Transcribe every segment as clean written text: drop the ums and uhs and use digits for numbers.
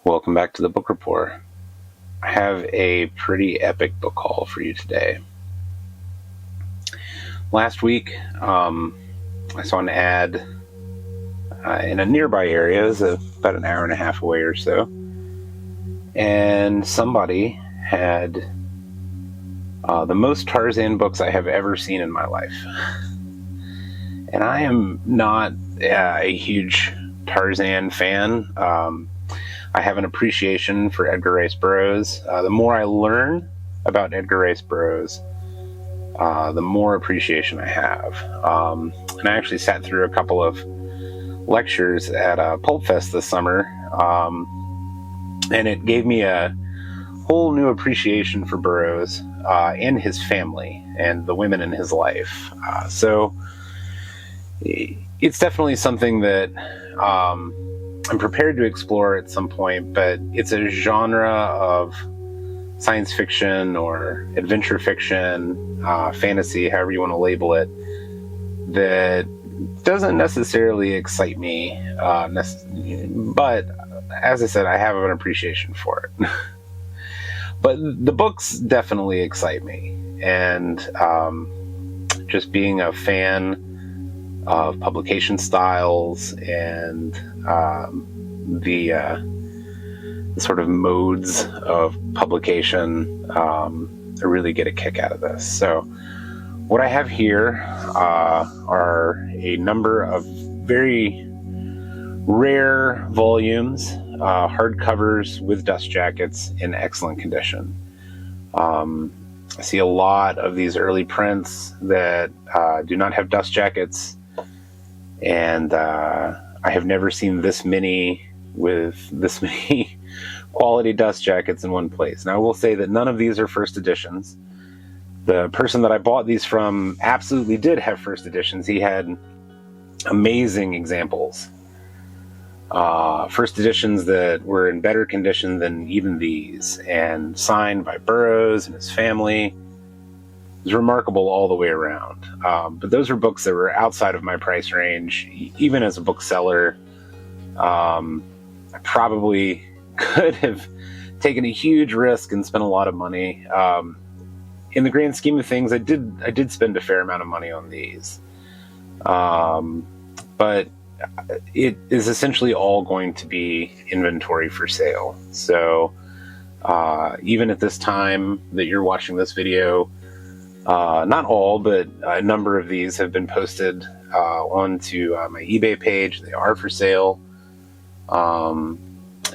Welcome back to the Book Report. I have a pretty epic book haul for you today. Last week, I saw an ad in a nearby area, about an hour and a half away or so, and somebody had the most Tarzan books I have ever seen in my life. And I am not a huge Tarzan fan. I have an appreciation for Edgar Rice Burroughs. The more I learn about Edgar Rice Burroughs, the more appreciation I have. And I actually sat through a couple of lectures at Pulp Fest this summer, and it gave me a whole new appreciation for Burroughs and his family and the women in his life. So it's definitely something that I'm prepared to explore at some point, but it's a genre of science fiction or adventure fiction, fantasy, however you want to label it, that doesn't necessarily excite me. But as I said, I have an appreciation for it. But the books definitely excite me. And just being a fan of publication styles and the sort of modes of publication, I really get a kick out of this. So what I have here are a number of very rare volumes, hardcovers with dust jackets in excellent condition. I see a lot of these early prints that do not have dust jackets, and I have never seen this many with this many quality dust jackets in one place. Now, I will say that none of these are first editions. The person that I bought these from absolutely did have first editions. He had amazing examples. First editions that were in better condition than even these, and signed by Burroughs and his family. It was remarkable all the way around. But those were books that were outside of my price range. Even as a bookseller, I probably could have taken a huge risk and spent a lot of money. In the grand scheme of things, I did spend a fair amount of money on these. But it is essentially all going to be inventory for sale. So even at this time that you're watching this video, not all, but a number of these have been posted onto my eBay page. They are for sale.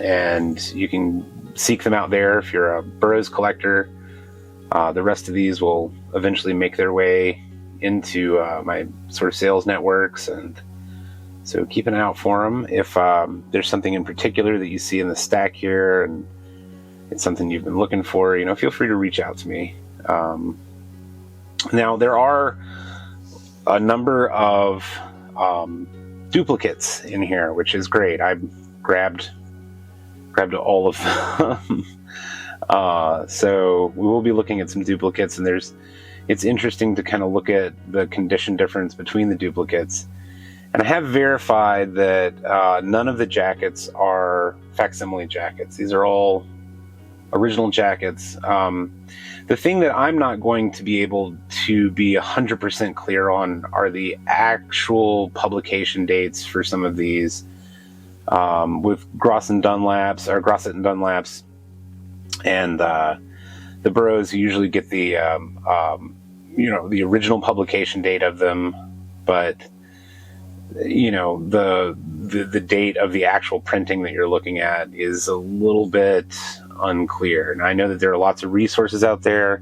And you can seek them out there if you're a Burroughs collector. The rest of these will eventually make their way into my sort of sales networks, and so keep an eye out for them. If there's something in particular that you see in the stack here and it's something you've been looking for, feel free to reach out to me. Now, there are a number of duplicates in here, which is great. I grabbed all of them. So we will be looking at some duplicates, and it's interesting to kind of look at the condition difference between the duplicates. And I have verified that none of the jackets are facsimile jackets. These are all original jackets. The thing that I'm not going to be able to be 100% clear on are the actual publication dates for some of these. With Grosset and Dunlap's, and the Burroughs, you usually get the the original publication date of them, but the date of the actual printing that you're looking at is a little bit unclear. And I know that there are lots of resources out there.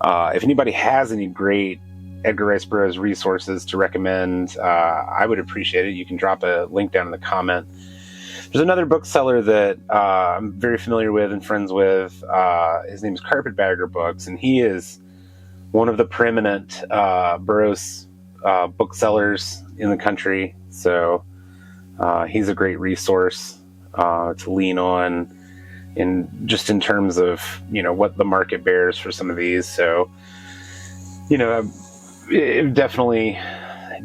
If anybody has any great Edgar Rice Burroughs resources to recommend, I would appreciate it. You can drop a link down in the comment. There's another bookseller that I'm very familiar with and friends with. His name is Carpetbagger Books, and he is one of the preeminent Burroughs booksellers in the country. So he's a great resource to lean on in terms of what the market bears for some of these. So I've definitely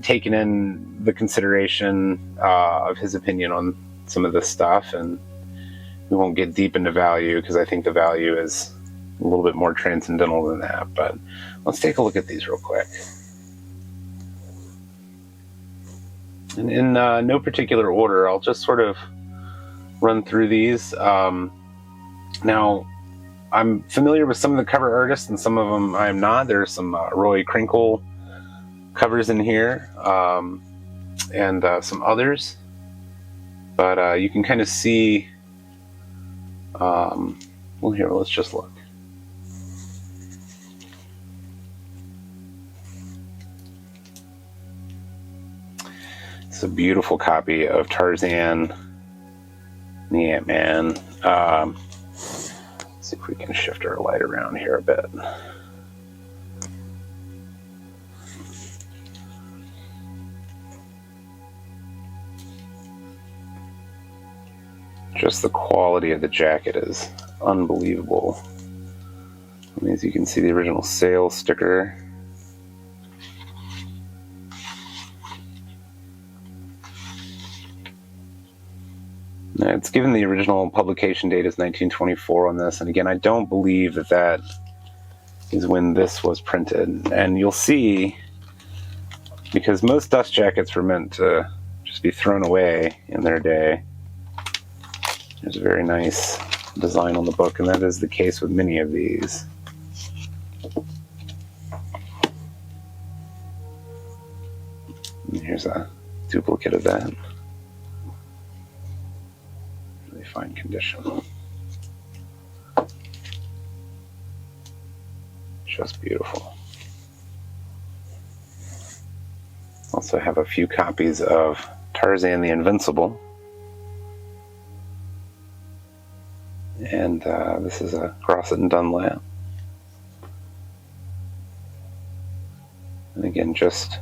taken in the consideration of his opinion on some of this stuff, and we won't get deep into value because I think the value is a little bit more transcendental than that. But let's take a look at these real quick. And in no particular order, I'll just sort of run through these. Now, I'm familiar with some of the cover artists, and some of them I'm not. There's some Roy Crinkle covers in here, and some others. But you can kind of see. Well, here, let's just look. It's a beautiful copy of Tarzan, the Ant-Man. See if we can shift our light around here a bit. Just the quality of the jacket is unbelievable. And as you can see, the original sale sticker. Now, it's given the original publication date as 1924 on this, and again, I don't believe that that is when this was printed. And you'll see, because most dust jackets were meant to just be thrown away in their day, there's a very nice design on the book, and that is the case with many of these. And here's a duplicate of that. Really fine condition. Just beautiful. Also have a few copies of Tarzan the Invincible. And this is a Grosset and Dunlap. And again, just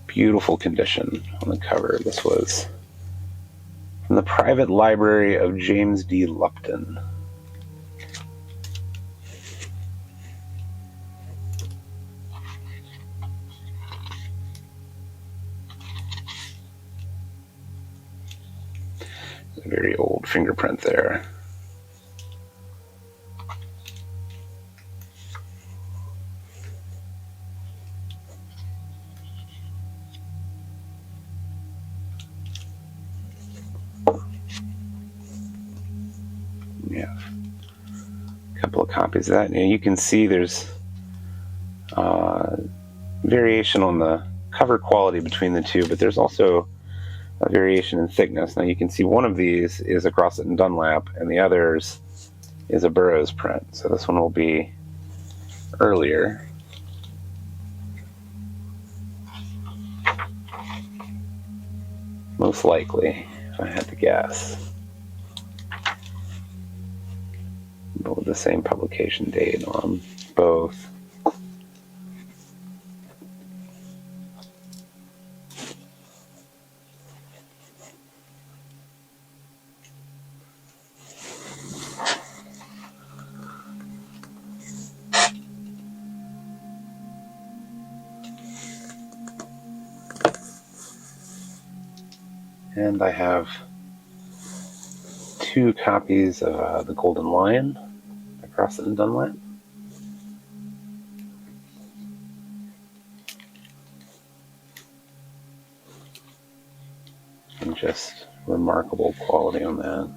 beautiful condition on the cover. This was from the private library of James D. Lupton. A very old fingerprint there. We have a couple of copies of that. And you can see there's variation on the cover quality between the two, but there's also a variation in thickness. Now you can see one of these is a Grosset and Dunlap, and the others is a Burroughs print. So this one will be earlier. Most likely, if I had to guess. But with the same publication date on both. And I have 2 copies of The Golden Lion by Grosset and Dunlap. And just remarkable quality on that.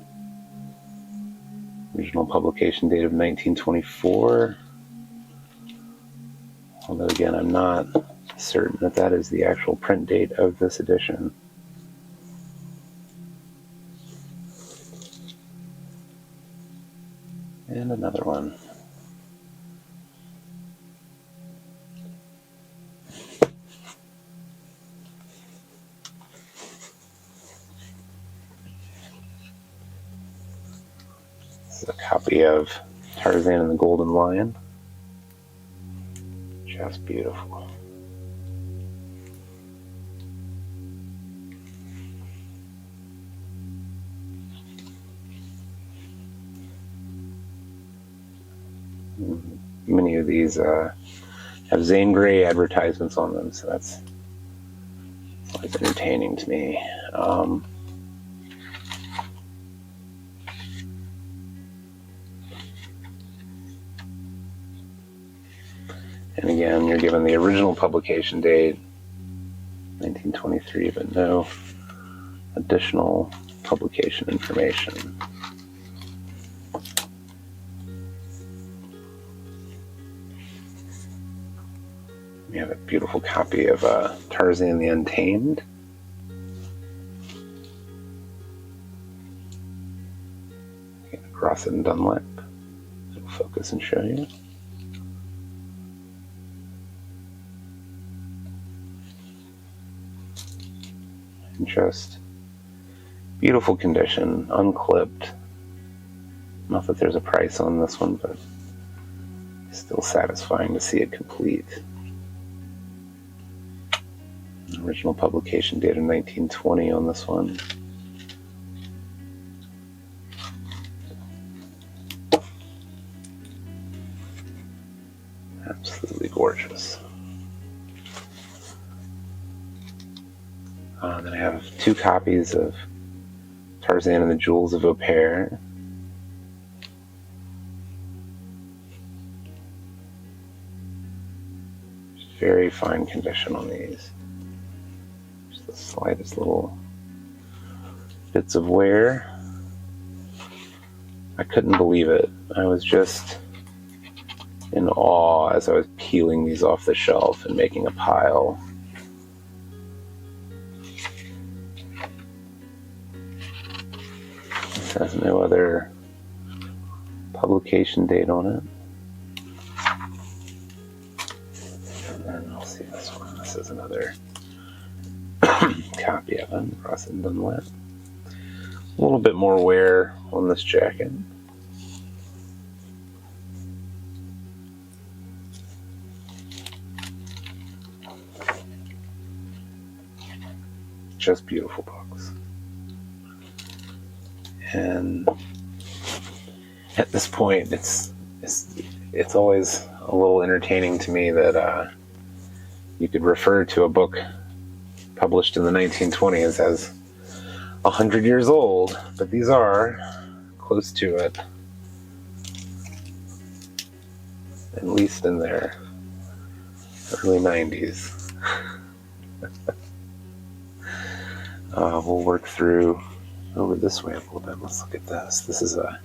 Original publication date of 1924. Although again, I'm not certain that that is the actual print date of this edition. And another one. This is a copy of Tarzan and the Golden Lion. Just beautiful. Many of these have Zane Grey advertisements on them, so that's entertaining to me. And again, you're given the original publication date, 1923, but no additional publication information. We have a beautiful copy of Tarzan the Untamed. Cross it and Dunlap. It'll focus and show you. And just beautiful condition, unclipped. Not that there's a price on this one, but still satisfying to see it complete. Original publication date of 1920 on this one. Absolutely gorgeous. Then I have 2 copies of Tarzan and the Jewels of Opere. Very fine condition on these. Just the slightest little bits of wear. I couldn't believe it. I was just in awe as I was peeling these off the shelf and making a pile. This has no other publication date on it. And then I'll see this one. This is another copy of it. Cross and Dunlap. A little bit more wear on this jacket. Just beautiful books. And at this point, it's always a little entertaining to me that you could refer to a book published in the 1920s as 100 years old, but these are close to it, at least in their early 90s. We'll work through over this way a little bit. Let's look at this. This is a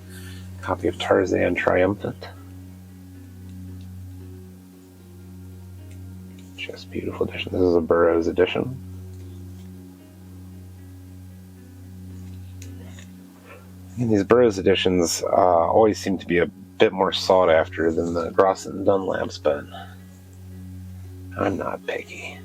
copy of Tarzan Triumphant. Just beautiful edition. This is a Burroughs edition. And these Burroughs editions always seem to be a bit more sought after than the Grosset and Dunlaps, but I'm not picky.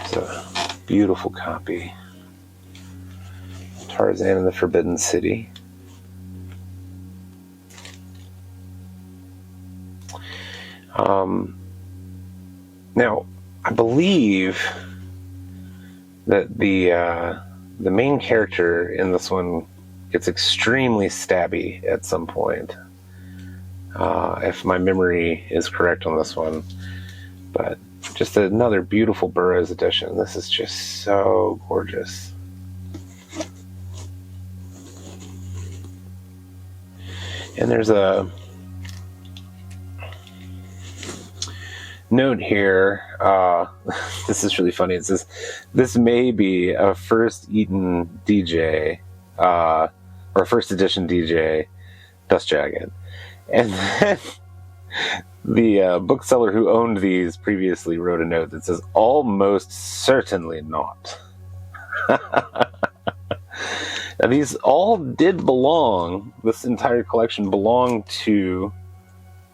It's a beautiful copy. Tarzan and the Forbidden City. Now, I believe that the main character in this one gets extremely stabby at some point, if my memory is correct on this one. But just another beautiful Burroughs edition. This is just so gorgeous. And there's a note here. This is really funny. It says, this may be a first Eaton DJ, or first edition DJ dust jacket. And then the bookseller who owned these previously wrote a note that says, almost certainly not. Now, these all did belong, this entire collection belonged to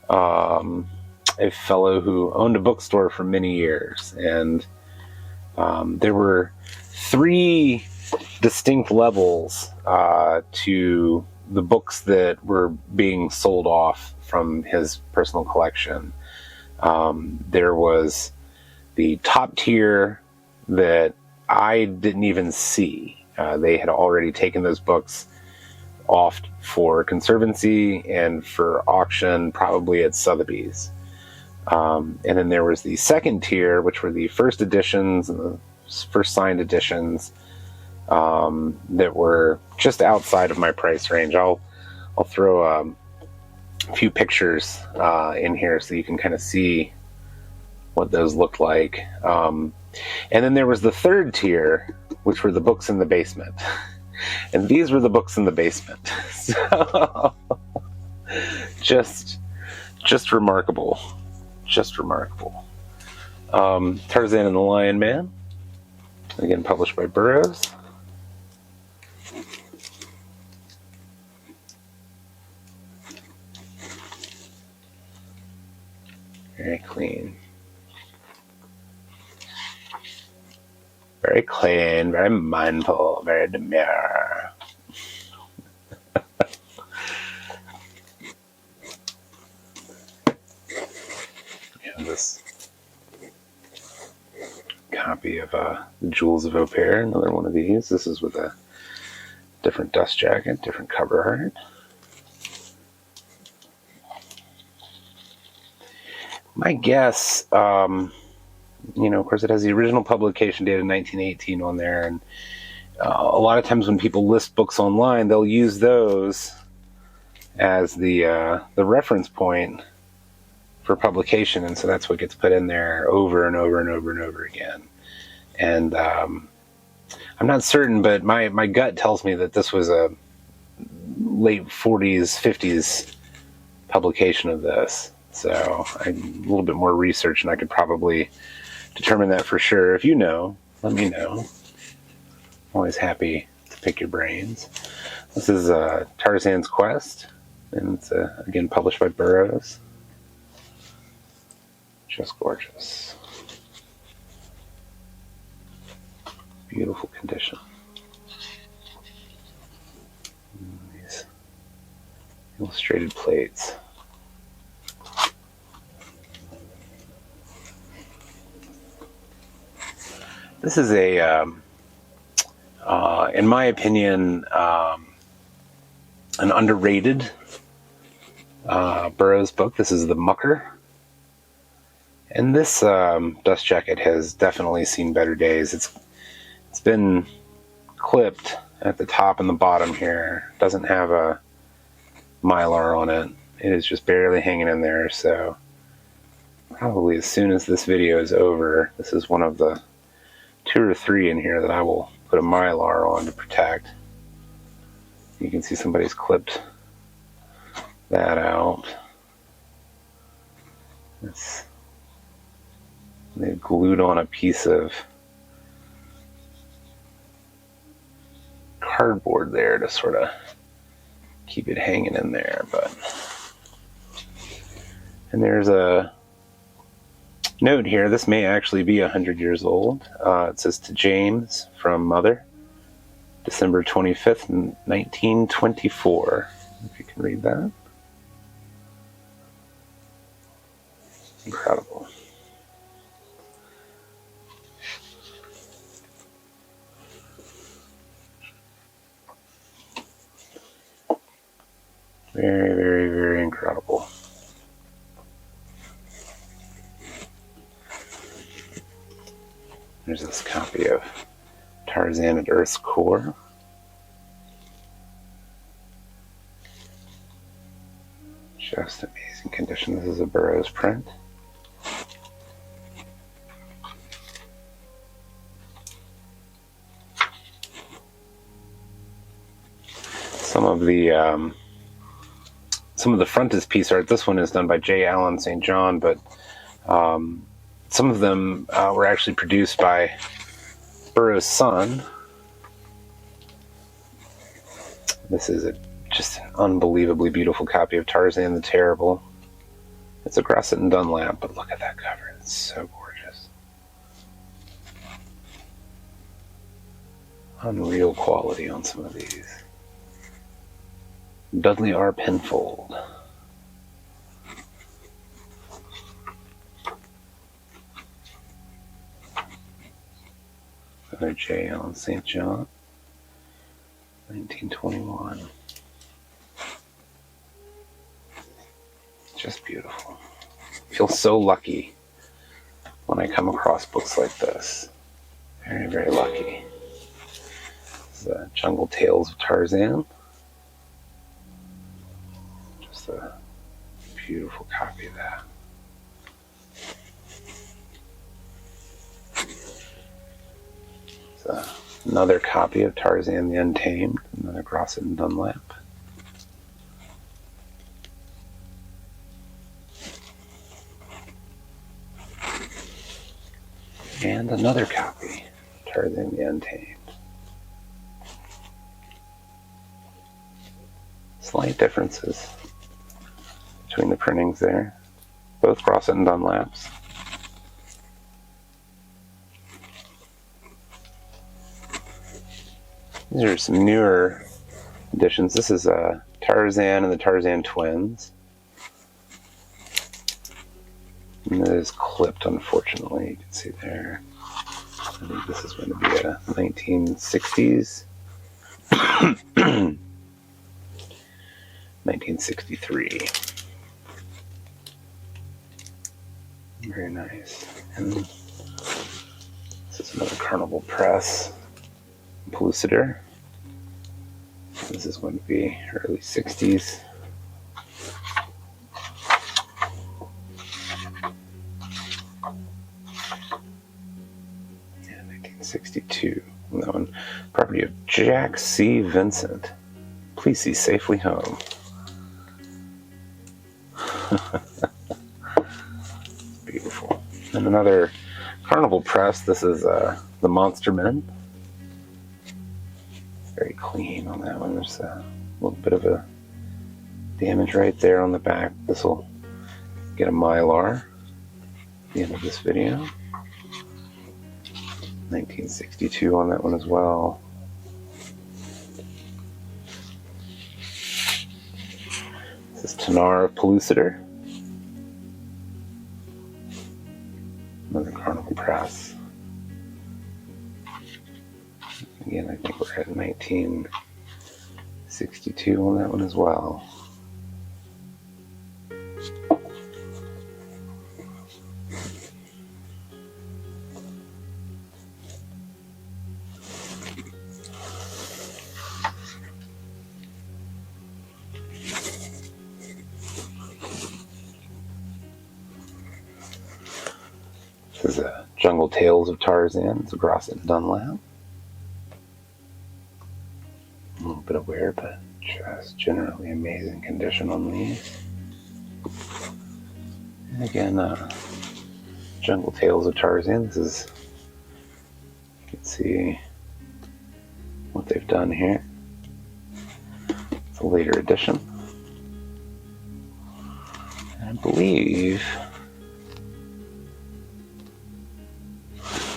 a fellow who owned a bookstore for many years. And there were 3 distinct levels to the books that were being sold off from his personal collection. There was the top tier that I didn't even see. They had already taken those books off for conservancy and for auction, probably at Sotheby's. And then there was the second tier, which were the first editions and the first signed editions that were just outside of my price range. I'll throw a few pictures in here so you can kind of see what those looked like. And then there was the third tier, which were the books in the basement. And these were the books in the basement. So just remarkable. Just remarkable. Tarzan and the Lion Man, again published by Burroughs. Very clean. Very clean, very mindful, very demure. This copy of The Jewels of Aupert, another one of these. This is with a different dust jacket, different cover art. My guess, of course it has the original publication date of 1918 on there, and a lot of times when people list books online, they'll use those as the reference point for publication, and so that's what gets put in there over and over and over and over again. And I'm not certain, but my gut tells me that this was a late 40s, 50s publication of this. So a little bit more research, and I could probably determine that for sure. If you know, let me know. I'm always happy to pick your brains. This is Tarzan's Quest, and it's again published by Burroughs. Just gorgeous. Beautiful condition. These illustrated plates. This is in my opinion, an underrated Burroughs book. This is The Mucker. And this dust jacket has definitely seen better days. It's been clipped at the top and the bottom here. Doesn't have a mylar on it. It is just barely hanging in there. So probably as soon as this video is over, this is one of the 2 or 3 in here that I will put a mylar on to protect. You can see somebody's clipped that out. They've glued on a piece of cardboard there to sort of keep it hanging in there. And there's a note here. This may actually be 100 years old. It says, "To James from Mother, December 25th, 1924. If you can read that. Incredible. Very, very, very incredible. There's this copy of Tarzan at Earth's Core. Just amazing condition. This is a Burroughs print. Some of the frontispiece art. This one is done by J. Allen St. John, but some of them were actually produced by Burroughs' son. This is just an unbelievably beautiful copy of Tarzan the Terrible. It's a Grosset and Dunlap, but look at that cover. It's so gorgeous. Unreal quality on some of these. Dudley R. Penfold. Another J. Allen St. John. 1921. Just beautiful. I feel so lucky when I come across books like this. Very, very lucky. This is Jungle Tales of Tarzan. Just a beautiful copy of that. Another copy of Tarzan the Untamed, another Grosset and Dunlap. And another copy, Tarzan the Untamed. Slight differences between the printings there. Both Grosset and Dunlaps. These are some newer editions. This is Tarzan and the Tarzan Twins. And it is clipped, unfortunately. You can see there. I think this is going to be a 1960s. 1963. Very nice. And this is another Carnival Press Pellucidar. This is going to be early 60s. Yeah, 1962. And that one, property of Jack C. Vincent. Please see safely home. Beautiful. And another Carnival Press. This is the Monster Men. Very clean on that one. There's a little bit of a damage right there on the back. This will get a Mylar at the end of this video. 1962 on that one as well. This is Tanar of Pellucidar. Another Carnival Press. Again, I think we're at 1962 on that one as well. This is Jungle Tales of Tarzan. It's a Grosset and Dunlap. A little bit of wear, but just generally amazing condition on these. And again, Jungle Tales of Tarzan. This is, you can see what they've done here. It's a later edition. And I believe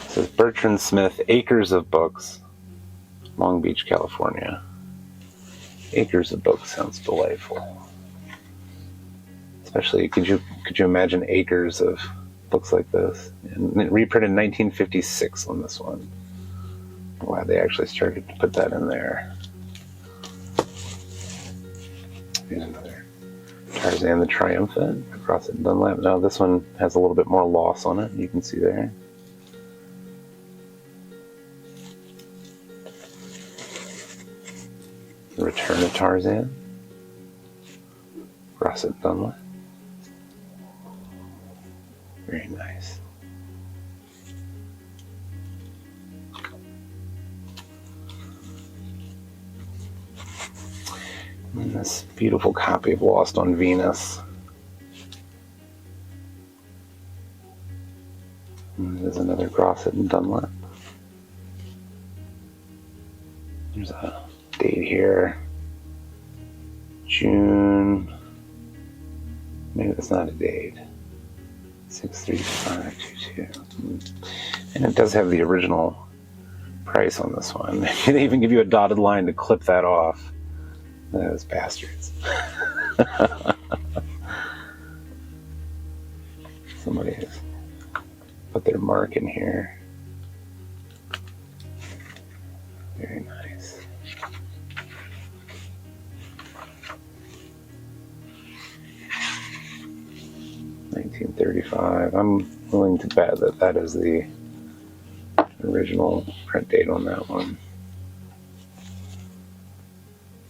this is Bertrand Smith, Acres of Books, Long Beach, California. Acres of Books sounds delightful. Especially, could you imagine acres of books like this? And reprinted in 1956 on this one. Wow, they actually started to put that in there. Here's another Tarzan the Triumphant, Grosset and Dunlap. Now this one has a little bit more loss on it, you can see there. The Return of Tarzan, Grosset and Dunlap. Very nice. And this beautiful copy of Lost on Venus. And there's another Grosset and Dunlap. There's a date here. June. Maybe that's not a date. 63522. And it does have the original price on this one. They even give you a dotted line to clip that off. Those bastards. Somebody has put their mark in here. Very nice. 1935. I'm willing to bet that that is the original print date on that one.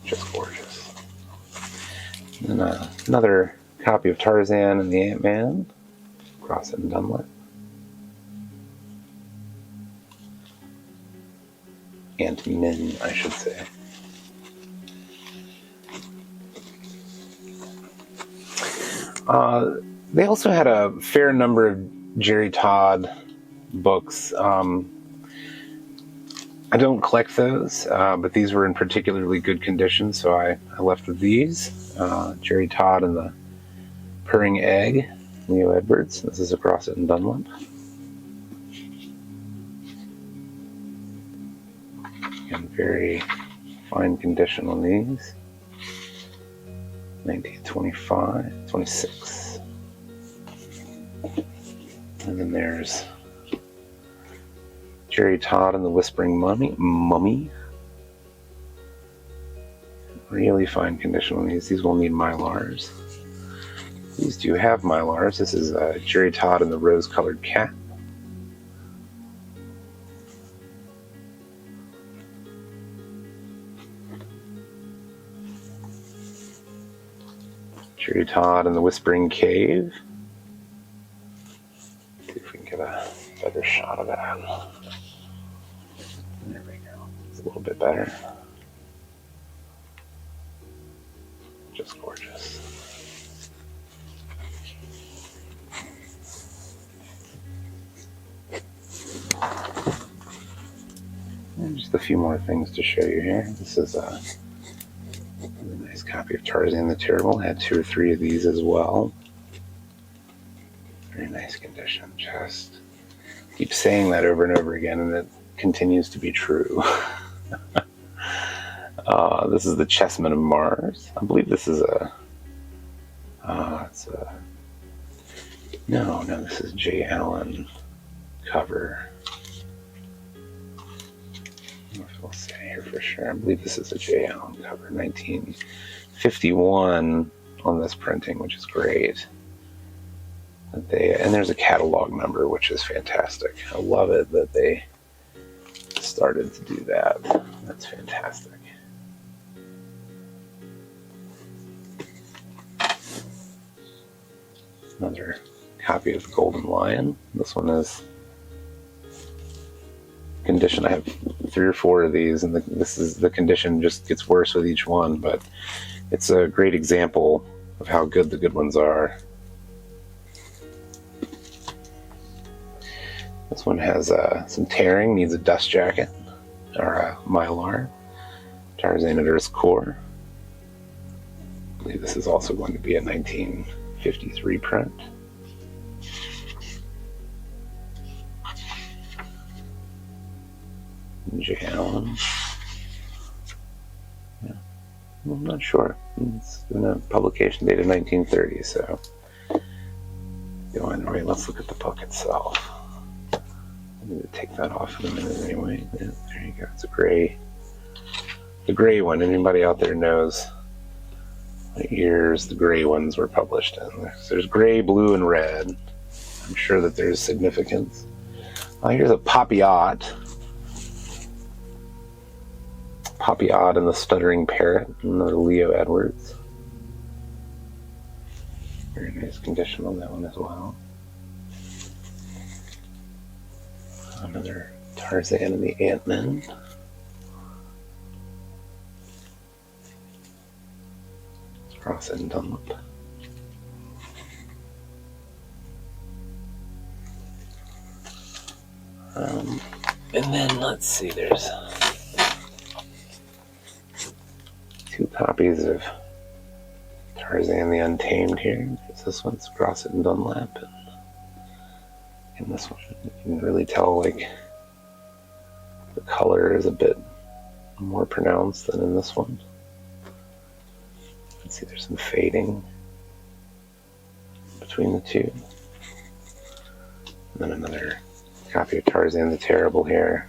Just gorgeous. And another copy of Tarzan and the Ant-Man, Grosset and Dunlap. Ant-Min, I should say. They also had a fair number of Jerry Todd books. I don't collect those, but these were in particularly good condition, so I left with these. Jerry Todd and the Purring Egg, Leo Edwards. This is a Grosset and Dunlap. In very fine condition on these. 1925, 26. And then there's Jerry Todd and the Whispering Mummy. Really fine condition on these. These will need Mylars. These do have Mylars. This is Jerry Todd and the Rose-Colored Cat. Jerry Todd and the Whispering Cave. See if we can get a better shot of that. There we go. It's a little bit better. Just gorgeous. And just a few more things to show you here. This is a really nice copy of Tarzan the Terrible. Had 2 or 3 of these as well. Very nice condition. Just keep saying that over and over again, and it continues to be true. This is the Chessmen of Mars. I believe this is no, this is J. Allen cover. I don't know if it'll say here for sure. I believe this is a J. Allen cover, 1951 on this printing, which is great. And there's a catalog number, which is fantastic. I love it that they started to do that. That's fantastic. Another copy of the Golden Lion. This one is condition. I have 3 or 4 of these, and this is the condition just gets worse with each one, but it's a great example of how good the good ones are. This one has some tearing, needs a dust jacket or a Mylar. Tarzan at Earth's Core. I believe this is also going to be a 1953 print. J. Allen. Yeah. I'm not sure. It's been a publication date of 1930, so going right. Let's look at the book itself. I need to take that off in a minute anyway. Yeah, there you go. It's a gray. The gray one. Anybody out there knows what years the gray ones were published in? There's gray, blue, and red. I'm sure that there's significance. Here's a Poppy-Ott. Poppy-Ott and the Stuttering Parrot, another Leo Edwards. Very nice condition on that one as well. Another Tarzan and the Ant-Man. Grosset and Dunlap. And then let's see, there's 2 copies of Tarzan the Untamed here. This one's Grosset and Dunlap, and this one you can really tell like the color is a bit more pronounced than in this one. You can see there's some fading between the 2. And then another copy of Tarzan the Terrible here.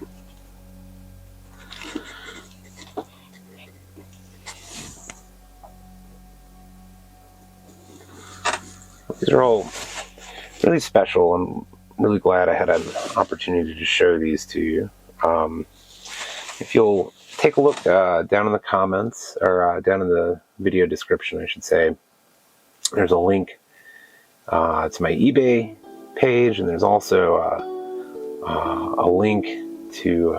These are all really special. I'm really glad I had an opportunity to show these to you. If you'll take a look down in the comments, or down in the video description, I should say, there's a link to my eBay page, and there's also a link to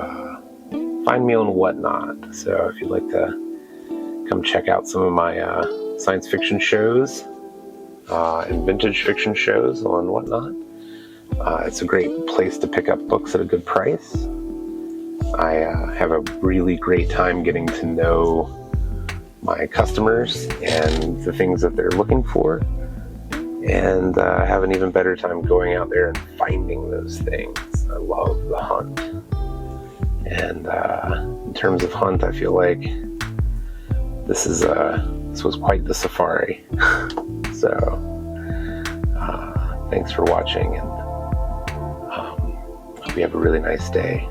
find me on Whatnot. So if you'd like to come check out some of my science fiction shows and vintage fiction shows on Whatnot, it's a great place to pick up books at a good price. I have a really great time getting to know my customers and the things that they're looking for, and have an even better time going out there and finding those things. I love the hunt, and in terms of hunt, I feel like this was quite the safari. So thanks for watching, and hope you have a really nice day.